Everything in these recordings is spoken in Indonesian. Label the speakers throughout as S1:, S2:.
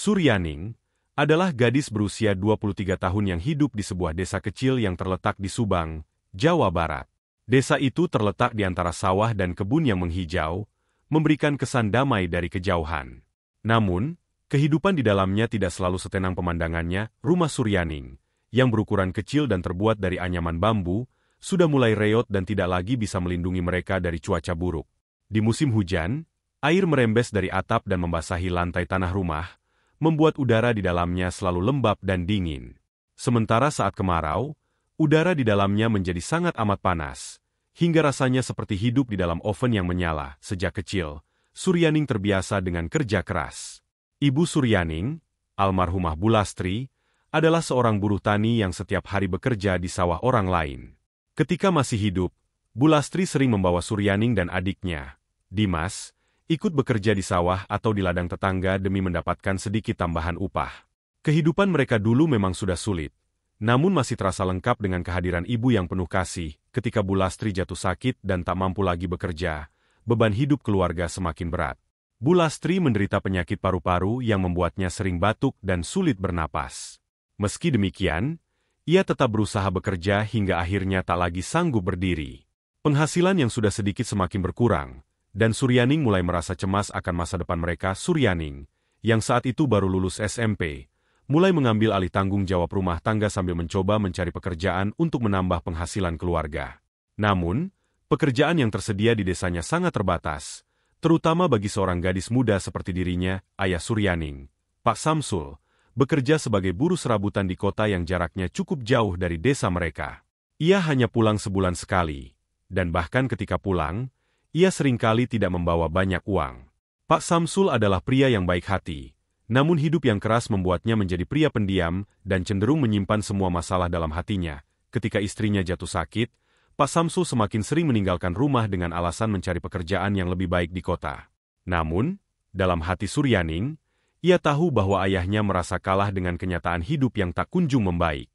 S1: Suryaning adalah gadis berusia 23 tahun yang hidup di sebuah desa kecil yang terletak di Subang, Jawa Barat. Desa itu terletak di antara sawah dan kebun yang menghijau, memberikan kesan damai dari kejauhan. Namun, kehidupan di dalamnya tidak selalu setenang pemandangannya. Rumah Suryaning, yang berukuran kecil dan terbuat dari anyaman bambu, sudah mulai reot dan tidak lagi bisa melindungi mereka dari cuaca buruk. Di musim hujan, air merembes dari atap dan membasahi lantai tanah rumah, membuat udara di dalamnya selalu lembab dan dingin. Sementara saat kemarau, udara di dalamnya menjadi sangat amat panas, hingga rasanya seperti hidup di dalam oven yang menyala. Sejak kecil, Suryaning terbiasa dengan kerja keras. Ibu Suryaning, almarhumah Bulastri, adalah seorang buruh tani yang setiap hari bekerja di sawah orang lain. Ketika masih hidup, Bulastri sering membawa Suryaning dan adiknya, Dimas, ikut bekerja di sawah atau di ladang tetangga demi mendapatkan sedikit tambahan upah. Kehidupan mereka dulu memang sudah sulit, namun masih terasa lengkap dengan kehadiran ibu yang penuh kasih. Ketika Bulastri jatuh sakit dan tak mampu lagi bekerja, beban hidup keluarga semakin berat. Bulastri menderita penyakit paru-paru yang membuatnya sering batuk dan sulit bernapas. Meski demikian, ia tetap berusaha bekerja hingga akhirnya tak lagi sanggup berdiri. Penghasilan yang sudah sedikit semakin berkurang, dan Suryaning mulai merasa cemas akan masa depan mereka. Suryaning, yang saat itu baru lulus SMP, mulai mengambil alih tanggung jawab rumah tangga sambil mencoba mencari pekerjaan untuk menambah penghasilan keluarga. Namun, pekerjaan yang tersedia di desanya sangat terbatas, terutama bagi seorang gadis muda seperti dirinya. Ayah Suryaning, Pak Samsul, bekerja sebagai buruh serabutan di kota yang jaraknya cukup jauh dari desa mereka. Ia hanya pulang sebulan sekali, dan bahkan ketika pulang, ia seringkali tidak membawa banyak uang. Pak Samsul adalah pria yang baik hati, namun hidup yang keras membuatnya menjadi pria pendiam dan cenderung menyimpan semua masalah dalam hatinya. Ketika istrinya jatuh sakit, Pak Samsul semakin sering meninggalkan rumah dengan alasan mencari pekerjaan yang lebih baik di kota. Namun, dalam hati Suryaning, ia tahu bahwa ayahnya merasa kalah dengan kenyataan hidup yang tak kunjung membaik.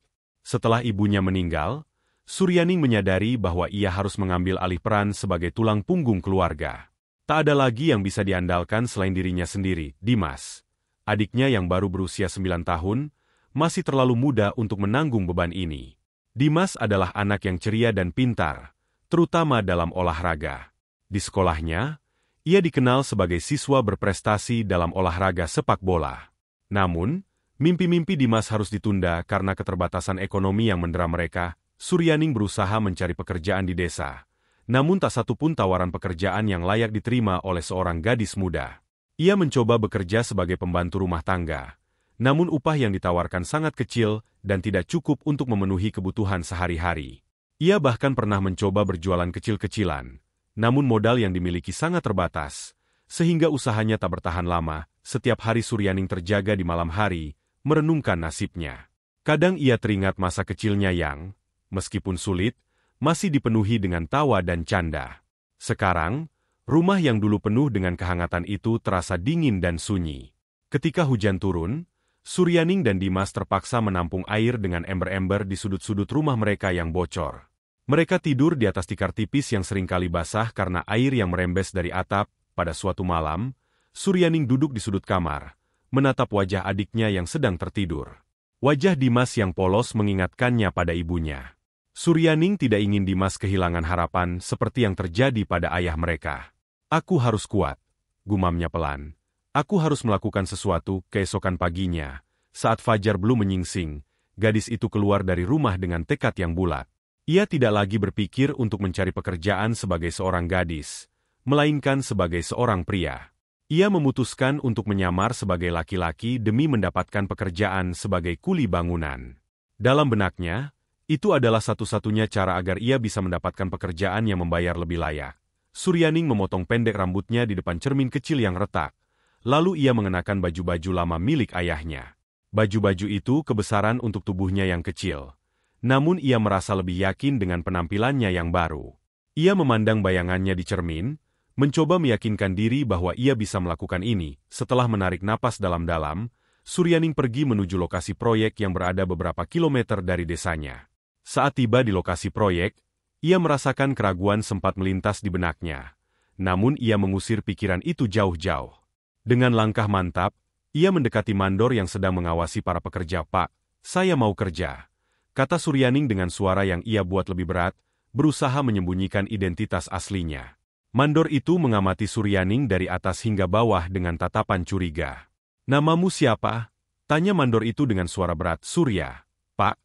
S1: Setelah ibunya meninggal, Suryaning menyadari bahwa ia harus mengambil alih peran sebagai tulang punggung keluarga. Tak ada lagi yang bisa diandalkan selain dirinya sendiri. Dimas, adiknya yang baru berusia 9 tahun, masih terlalu muda untuk menanggung beban ini. Dimas adalah anak yang ceria dan pintar, terutama dalam olahraga. Di sekolahnya, ia dikenal sebagai siswa berprestasi dalam olahraga sepak bola. Namun, mimpi-mimpi Dimas harus ditunda karena keterbatasan ekonomi yang mendera mereka. Suryaning berusaha mencari pekerjaan di desa, namun tak satu pun tawaran pekerjaan yang layak diterima oleh seorang gadis muda. Ia mencoba bekerja sebagai pembantu rumah tangga, namun upah yang ditawarkan sangat kecil dan tidak cukup untuk memenuhi kebutuhan sehari-hari. Ia bahkan pernah mencoba berjualan kecil-kecilan, namun modal yang dimiliki sangat terbatas, sehingga usahanya tak bertahan lama. Setiap hari Suryaning terjaga di malam hari, merenungkan nasibnya. Kadang ia teringat masa kecilnya yang, meskipun sulit, masih dipenuhi dengan tawa dan canda. Sekarang, rumah yang dulu penuh dengan kehangatan itu terasa dingin dan sunyi. Ketika hujan turun, Suryaning dan Dimas terpaksa menampung air dengan ember-ember di sudut-sudut rumah mereka yang bocor. Mereka tidur di atas tikar tipis yang seringkali basah karena air yang merembes dari atap. Pada suatu malam, Suryaning duduk di sudut kamar, menatap wajah adiknya yang sedang tertidur. Wajah Dimas yang polos mengingatkannya pada ibunya. Suryaning tidak ingin Dimas kehilangan harapan seperti yang terjadi pada ayah mereka. "Aku harus kuat," gumamnya pelan. "Aku harus melakukan sesuatu." Keesokan paginya, saat fajar belum menyingsing, gadis itu keluar dari rumah dengan tekad yang bulat. Ia tidak lagi berpikir untuk mencari pekerjaan sebagai seorang gadis, melainkan sebagai seorang pria. Ia memutuskan untuk menyamar sebagai laki-laki demi mendapatkan pekerjaan sebagai kuli bangunan. Dalam benaknya, itu adalah satu-satunya cara agar ia bisa mendapatkan pekerjaan yang membayar lebih layak. Suryaning memotong pendek rambutnya di depan cermin kecil yang retak, lalu ia mengenakan baju-baju lama milik ayahnya. Baju-baju itu kebesaran untuk tubuhnya yang kecil. Namun ia merasa lebih yakin dengan penampilannya yang baru. Ia memandang bayangannya di cermin, mencoba meyakinkan diri bahwa ia bisa melakukan ini. Setelah menarik napas dalam-dalam, Suryaning pergi menuju lokasi proyek yang berada beberapa kilometer dari desanya. Saat tiba di lokasi proyek, ia merasakan keraguan sempat melintas di benaknya. Namun ia mengusir pikiran itu jauh-jauh. Dengan langkah mantap, Ia mendekati mandor yang sedang mengawasi para pekerja. "Pak, saya mau kerja," kata Suryaning dengan suara yang ia buat lebih berat, berusaha menyembunyikan identitas aslinya. Mandor itu mengamati Suryaning dari atas hingga bawah dengan tatapan curiga. "Namamu siapa?" tanya mandor itu dengan suara berat. "Surya, Pak,"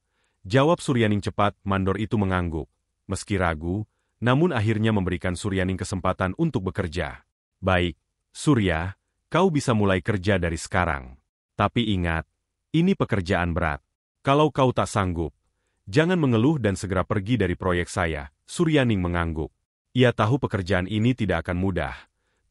S1: jawab Suryaning cepat. Mandor itu mengangguk. Meski ragu, namun akhirnya memberikan Suryaning kesempatan untuk bekerja. "Baik, Surya, kau bisa mulai kerja dari sekarang. Tapi ingat, ini pekerjaan berat. Kalau kau tak sanggup, jangan mengeluh dan segera pergi dari proyek saya." Suryaning mengangguk. Ia tahu pekerjaan ini tidak akan mudah,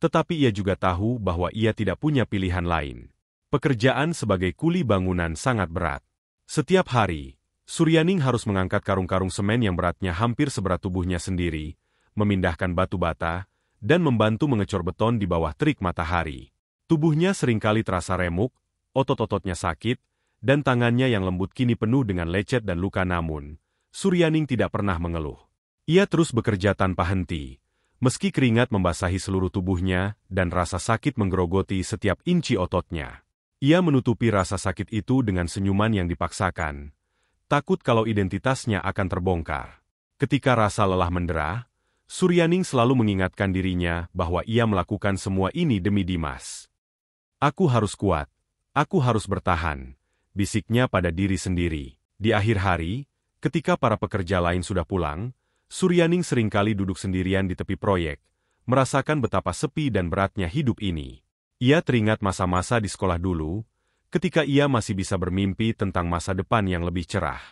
S1: tetapi ia juga tahu bahwa ia tidak punya pilihan lain. Pekerjaan sebagai kuli bangunan sangat berat. Setiap hari, Suryaning harus mengangkat karung-karung semen yang beratnya hampir seberat tubuhnya sendiri, memindahkan batu bata, dan membantu mengecor beton di bawah terik matahari. Tubuhnya seringkali terasa remuk, otot-ototnya sakit, dan tangannya yang lembut kini penuh dengan lecet dan luka. Namun, Suryaning tidak pernah mengeluh. Ia terus bekerja tanpa henti, meski keringat membasahi seluruh tubuhnya dan rasa sakit menggerogoti setiap inci ototnya. Ia menutupi rasa sakit itu dengan senyuman yang dipaksakan, takut kalau identitasnya akan terbongkar. Ketika rasa lelah mendera, Suryaning selalu mengingatkan dirinya bahwa ia melakukan semua ini demi Dimas. "Aku harus kuat. Aku harus bertahan," bisiknya pada diri sendiri. Di akhir hari, ketika para pekerja lain sudah pulang, Suryaning seringkali duduk sendirian di tepi proyek, merasakan betapa sepi dan beratnya hidup ini. Ia teringat masa-masa di sekolah dulu, ketika ia masih bisa bermimpi tentang masa depan yang lebih cerah.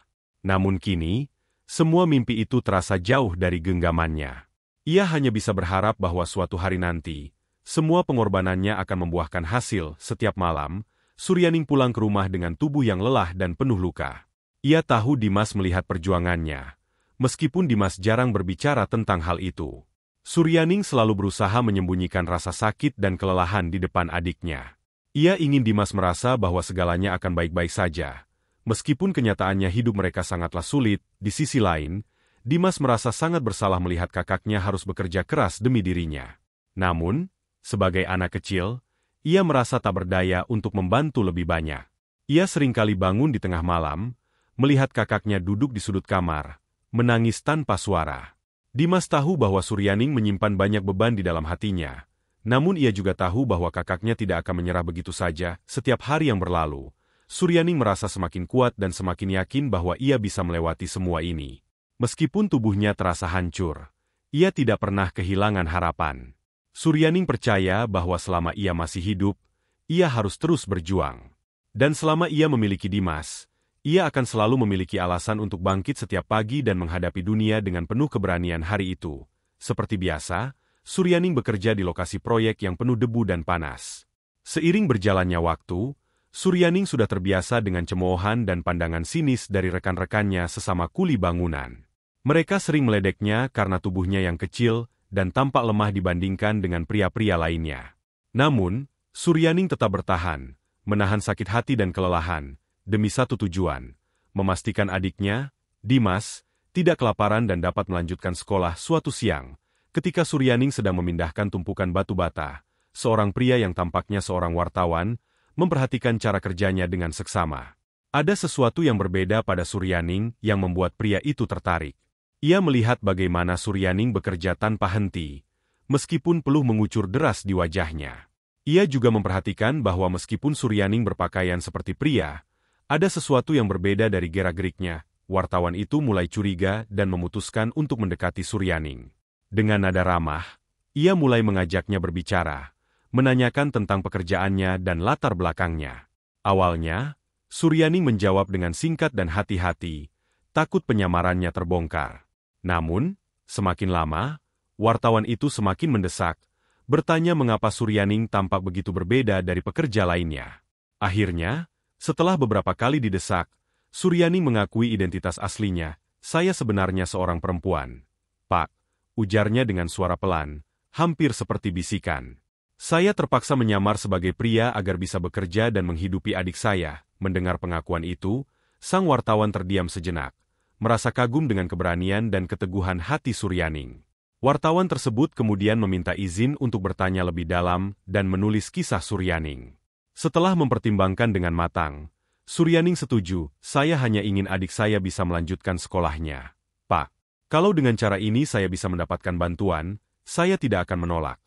S1: Namun kini, semua mimpi itu terasa jauh dari genggamannya. Ia hanya bisa berharap bahwa suatu hari nanti, semua pengorbanannya akan membuahkan hasil. Setiap malam, Suryaning pulang ke rumah dengan tubuh yang lelah dan penuh luka. Ia tahu Dimas melihat perjuangannya, meskipun Dimas jarang berbicara tentang hal itu. Suryaning selalu berusaha menyembunyikan rasa sakit dan kelelahan di depan adiknya. Ia ingin Dimas merasa bahwa segalanya akan baik-baik saja. Meskipun kenyataannya hidup mereka sangatlah sulit, di sisi lain, Dimas merasa sangat bersalah melihat kakaknya harus bekerja keras demi dirinya. Namun, sebagai anak kecil, ia merasa tak berdaya untuk membantu lebih banyak. Ia seringkali bangun di tengah malam, melihat kakaknya duduk di sudut kamar, menangis tanpa suara. Dimas tahu bahwa Suryaning menyimpan banyak beban di dalam hatinya. Namun ia juga tahu bahwa kakaknya tidak akan menyerah begitu saja. Setiap hari yang berlalu, Suryaning merasa semakin kuat dan semakin yakin bahwa ia bisa melewati semua ini. Meskipun tubuhnya terasa hancur, ia tidak pernah kehilangan harapan. Suryaning percaya bahwa selama ia masih hidup, ia harus terus berjuang. Dan selama ia memiliki Dimas, ia akan selalu memiliki alasan untuk bangkit setiap pagi dan menghadapi dunia dengan penuh keberanian. Hari itu, seperti biasa, Suryaning bekerja di lokasi proyek yang penuh debu dan panas. Seiring berjalannya waktu, Suryaning sudah terbiasa dengan cemoohan dan pandangan sinis dari rekan-rekannya sesama kuli bangunan. Mereka sering meledeknya karena tubuhnya yang kecil dan tampak lemah dibandingkan dengan pria-pria lainnya. Namun, Suryaning tetap bertahan, menahan sakit hati dan kelelahan, demi satu tujuan, memastikan adiknya, Dimas, tidak kelaparan dan dapat melanjutkan sekolah. Suatu siang, ketika Suryaning sedang memindahkan tumpukan batu bata, seorang pria yang tampaknya seorang wartawan, memperhatikan cara kerjanya dengan seksama. Ada sesuatu yang berbeda pada Suryaning yang membuat pria itu tertarik. Ia melihat bagaimana Suryaning bekerja tanpa henti, meskipun peluh mengucur deras di wajahnya. Ia juga memperhatikan bahwa meskipun Suryaning berpakaian seperti pria, ada sesuatu yang berbeda dari gerak-geriknya. Wartawan itu mulai curiga dan memutuskan untuk mendekati Suryaning. Dengan nada ramah, ia mulai mengajaknya berbicara, menanyakan tentang pekerjaannya dan latar belakangnya. Awalnya, Suryaning menjawab dengan singkat dan hati-hati, takut penyamarannya terbongkar. Namun, semakin lama, wartawan itu semakin mendesak, bertanya mengapa Suryaning tampak begitu berbeda dari pekerja lainnya. Akhirnya, setelah beberapa kali didesak, Suryaning mengakui identitas aslinya. "Saya sebenarnya seorang perempuan, Pak," ujarnya dengan suara pelan, hampir seperti bisikan. "Saya terpaksa menyamar sebagai pria agar bisa bekerja dan menghidupi adik saya." Mendengar pengakuan itu, sang wartawan terdiam sejenak, merasa kagum dengan keberanian dan keteguhan hati Suryaning. Wartawan tersebut kemudian meminta izin untuk bertanya lebih dalam dan menulis kisah Suryaning. Setelah mempertimbangkan dengan matang, Suryaning setuju, saya hanya ingin adik saya bisa melanjutkan sekolahnya. Pak, kalau dengan cara ini saya bisa mendapatkan bantuan, saya tidak akan menolak.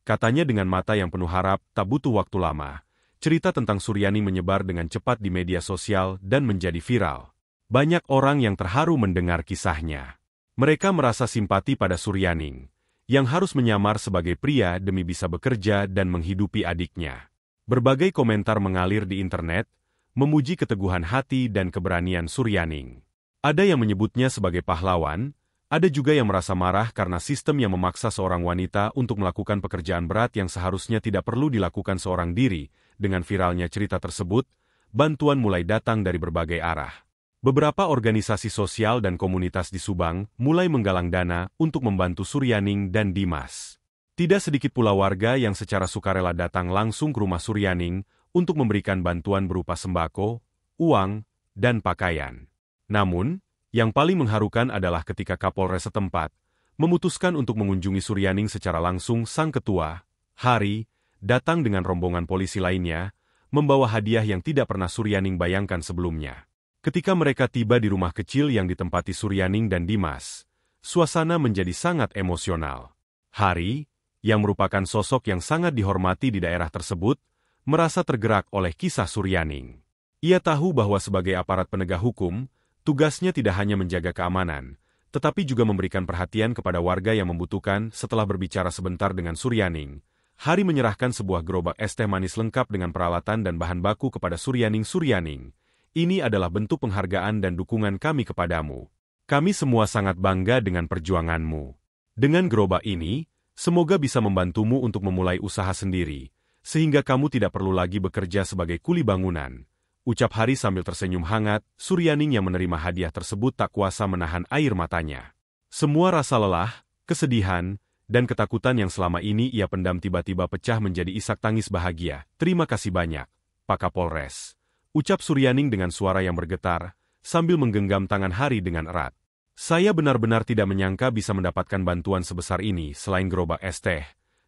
S1: Katanya dengan mata yang penuh harap, tak butuh waktu lama. Cerita tentang Suryaning menyebar dengan cepat di media sosial dan menjadi viral. Banyak orang yang terharu mendengar kisahnya. Mereka merasa simpati pada Suryaning, yang harus menyamar sebagai pria demi bisa bekerja dan menghidupi adiknya. Berbagai komentar mengalir di internet, memuji keteguhan hati dan keberanian Suryaning. Ada yang menyebutnya sebagai pahlawan, ada juga yang merasa marah karena sistem yang memaksa seorang wanita untuk melakukan pekerjaan berat yang seharusnya tidak perlu dilakukan seorang diri. Dengan viralnya cerita tersebut, bantuan mulai datang dari berbagai arah. Beberapa organisasi sosial dan komunitas di Subang mulai menggalang dana untuk membantu Suryaning dan Dimas. Tidak sedikit pula warga yang secara sukarela datang langsung ke rumah Suryaning untuk memberikan bantuan berupa sembako, uang, dan pakaian. Namun, yang paling mengharukan adalah ketika Kapolres setempat memutuskan untuk mengunjungi Suryaning secara langsung. Sang ketua, Hari, datang dengan rombongan polisi lainnya, membawa hadiah yang tidak pernah Suryaning bayangkan sebelumnya. Ketika mereka tiba di rumah kecil yang ditempati Suryaning dan Dimas, suasana menjadi sangat emosional. Hari, yang merupakan sosok yang sangat dihormati di daerah tersebut, merasa tergerak oleh kisah Suryaning. Ia tahu bahwa sebagai aparat penegak hukum, tugasnya tidak hanya menjaga keamanan, tetapi juga memberikan perhatian kepada warga yang membutuhkan. Setelah berbicara sebentar dengan Suryaning, Hari menyerahkan sebuah gerobak es teh manis lengkap dengan peralatan dan bahan baku kepada Suryaning. Suryaning, ini adalah bentuk penghargaan dan dukungan kami kepadamu. Kami semua sangat bangga dengan perjuanganmu. Dengan gerobak ini, semoga bisa membantumu untuk memulai usaha sendiri, sehingga kamu tidak perlu lagi bekerja sebagai kuli bangunan. Ucap Hari sambil tersenyum hangat. Suryaning yang menerima hadiah tersebut tak kuasa menahan air matanya. Semua rasa lelah, kesedihan, dan ketakutan yang selama ini ia pendam tiba-tiba pecah menjadi isak tangis bahagia. Terima kasih banyak, Pak Kapolres. Ucap Suryaning dengan suara yang bergetar, sambil menggenggam tangan Hari dengan erat. Saya benar-benar tidak menyangka bisa mendapatkan bantuan sebesar ini. Selain gerobak es teh,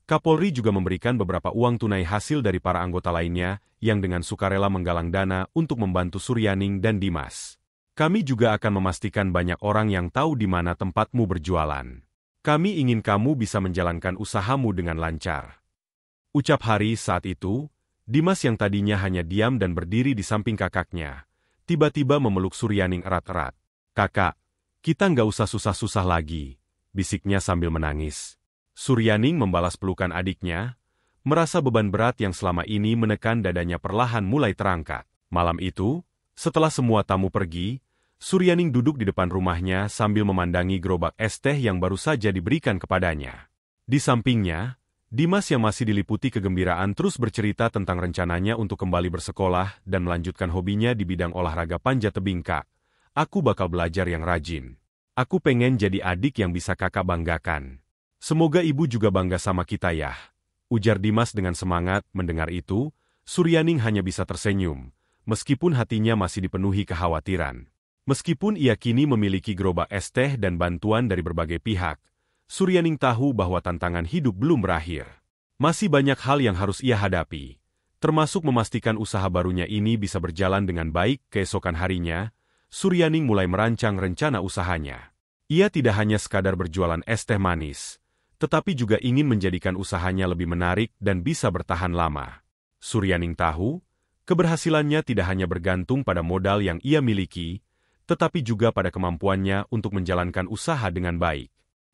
S1: Kapolri juga memberikan beberapa uang tunai hasil dari para anggota lainnya yang dengan sukarela menggalang dana untuk membantu Suryaning dan Dimas. Kami juga akan memastikan banyak orang yang tahu di mana tempatmu berjualan. Kami ingin kamu bisa menjalankan usahamu dengan lancar. Ucap Hari saat itu, Dimas yang tadinya hanya diam dan berdiri di samping kakaknya, tiba-tiba memeluk Suryaning erat-erat. Kakak, kita nggak usah susah-susah lagi, bisiknya sambil menangis. Suryaning membalas pelukan adiknya, merasa beban berat yang selama ini menekan dadanya perlahan mulai terangkat. Malam itu, setelah semua tamu pergi, Suryaning duduk di depan rumahnya sambil memandangi gerobak es teh yang baru saja diberikan kepadanya. Di sampingnya, Dimas yang masih diliputi kegembiraan terus bercerita tentang rencananya untuk kembali bersekolah dan melanjutkan hobinya di bidang olahraga panjat tebing. Kak, aku bakal belajar yang rajin. Aku pengen jadi adik yang bisa kakak banggakan. Semoga ibu juga bangga sama kita ya. Ujar Dimas dengan semangat. Mendengar itu, Suryaning hanya bisa tersenyum, meskipun hatinya masih dipenuhi kekhawatiran. Meskipun ia kini memiliki gerobak es teh dan bantuan dari berbagai pihak, Suryaning tahu bahwa tantangan hidup belum berakhir. Masih banyak hal yang harus ia hadapi, termasuk memastikan usaha barunya ini bisa berjalan dengan baik. Keesokan harinya, Suryaning mulai merancang rencana usahanya. Ia tidak hanya sekadar berjualan es teh manis, tetapi juga ingin menjadikan usahanya lebih menarik dan bisa bertahan lama. Suryaning tahu, keberhasilannya tidak hanya bergantung pada modal yang ia miliki, tetapi juga pada kemampuannya untuk menjalankan usaha dengan baik.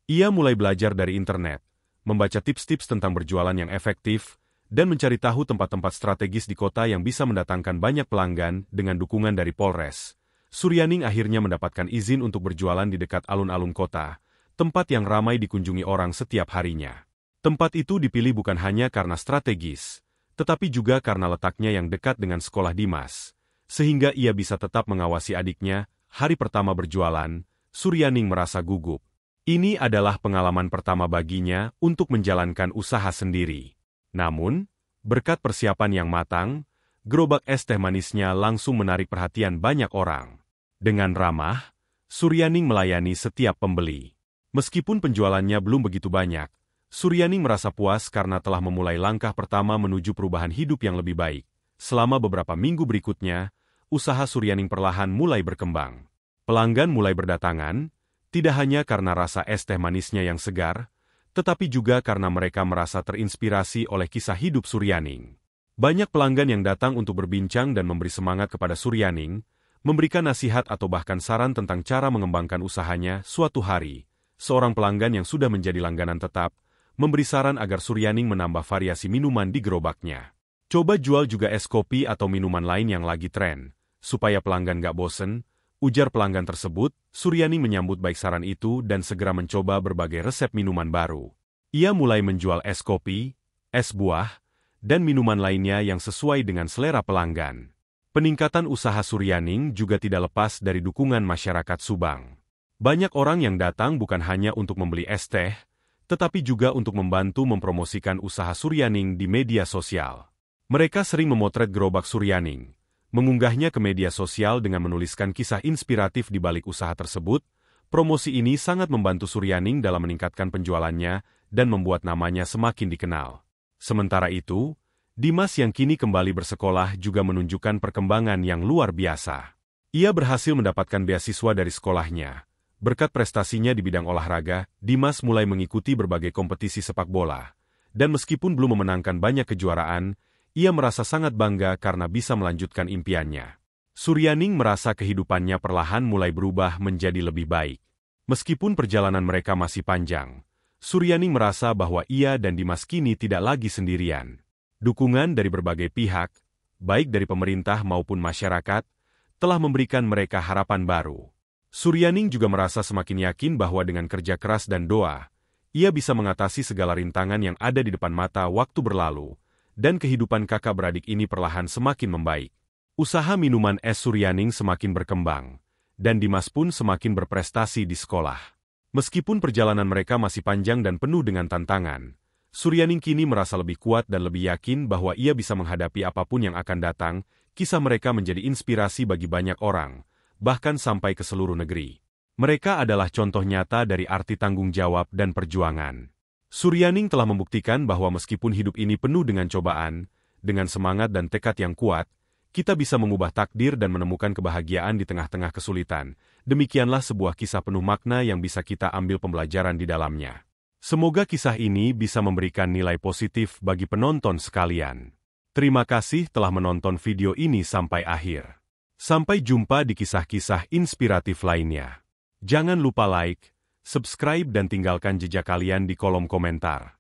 S1: Ia mulai belajar dari internet, membaca tips-tips tentang berjualan yang efektif, dan mencari tahu tempat-tempat strategis di kota yang bisa mendatangkan banyak pelanggan. Dengan dukungan dari Polres, Suryaning akhirnya mendapatkan izin untuk berjualan di dekat alun-alun kota, tempat yang ramai dikunjungi orang setiap harinya. Tempat itu dipilih bukan hanya karena strategis, tetapi juga karena letaknya yang dekat dengan sekolah Dimas, sehingga ia bisa tetap mengawasi adiknya. Hari pertama berjualan, Suryaning merasa gugup. Ini adalah pengalaman pertama baginya untuk menjalankan usaha sendiri. Namun, berkat persiapan yang matang, gerobak es teh manisnya langsung menarik perhatian banyak orang. Dengan ramah, Suryaning melayani setiap pembeli. Meskipun penjualannya belum begitu banyak, Suryaning merasa puas karena telah memulai langkah pertama menuju perubahan hidup yang lebih baik. selama beberapa minggu berikutnya, usaha Suryaning perlahan mulai berkembang. Pelanggan mulai berdatangan, tidak hanya karena rasa es teh manisnya yang segar, tetapi juga karena mereka merasa terinspirasi oleh kisah hidup Suryaning. Banyak pelanggan yang datang untuk berbincang dan memberi semangat kepada Suryaning, memberikan nasihat atau bahkan saran tentang cara mengembangkan usahanya. Suatu hari, seorang pelanggan yang sudah menjadi langganan tetap, memberi saran agar Suryaning menambah variasi minuman di gerobaknya. Coba jual juga es kopi atau minuman lain yang lagi tren, supaya pelanggan gak bosen, ujar pelanggan tersebut. Suryaning menyambut baik saran itu dan segera mencoba berbagai resep minuman baru. Ia mulai menjual es kopi, es buah, dan minuman lainnya yang sesuai dengan selera pelanggan. Peningkatan usaha Suryaning juga tidak lepas dari dukungan masyarakat Subang. Banyak orang yang datang bukan hanya untuk membeli es teh, tetapi juga untuk membantu mempromosikan usaha Suryaning di media sosial. Mereka sering memotret gerobak Suryaning, mengunggahnya ke media sosial dengan menuliskan kisah inspiratif di balik usaha tersebut. Promosi ini sangat membantu Suryaning dalam meningkatkan penjualannya dan membuat namanya semakin dikenal. Sementara itu, Dimas yang kini kembali bersekolah juga menunjukkan perkembangan yang luar biasa. Ia berhasil mendapatkan beasiswa dari sekolahnya. Berkat prestasinya di bidang olahraga, Dimas mulai mengikuti berbagai kompetisi sepak bola. Dan meskipun belum memenangkan banyak kejuaraan, ia merasa sangat bangga karena bisa melanjutkan impiannya. Suryaning merasa kehidupannya perlahan mulai berubah menjadi lebih baik. Meskipun perjalanan mereka masih panjang, Suryaning merasa bahwa ia dan Dimas kini tidak lagi sendirian. Dukungan dari berbagai pihak, baik dari pemerintah maupun masyarakat, telah memberikan mereka harapan baru. Suryaning juga merasa semakin yakin bahwa dengan kerja keras dan doa, ia bisa mengatasi segala rintangan yang ada di depan mata. Waktu berlalu, dan kehidupan kakak beradik ini perlahan semakin membaik. Usaha minuman es Suryaning semakin berkembang, dan Dimas pun semakin berprestasi di sekolah. Meskipun perjalanan mereka masih panjang dan penuh dengan tantangan, Suryaning kini merasa lebih kuat dan lebih yakin bahwa ia bisa menghadapi apapun yang akan datang. Kisah mereka menjadi inspirasi bagi banyak orang, bahkan sampai ke seluruh negeri. Mereka adalah contoh nyata dari arti tanggung jawab dan perjuangan. Suryaning telah membuktikan bahwa meskipun hidup ini penuh dengan cobaan, dengan semangat dan tekad yang kuat, kita bisa mengubah takdir dan menemukan kebahagiaan di tengah-tengah kesulitan. Demikianlah sebuah kisah penuh makna yang bisa kita ambil pembelajaran di dalamnya. Semoga kisah ini bisa memberikan nilai positif bagi penonton sekalian. Terima kasih telah menonton video ini sampai akhir. Sampai jumpa di kisah-kisah inspiratif lainnya. Jangan lupa like, subscribe dan tinggalkan jejak kalian di kolom komentar.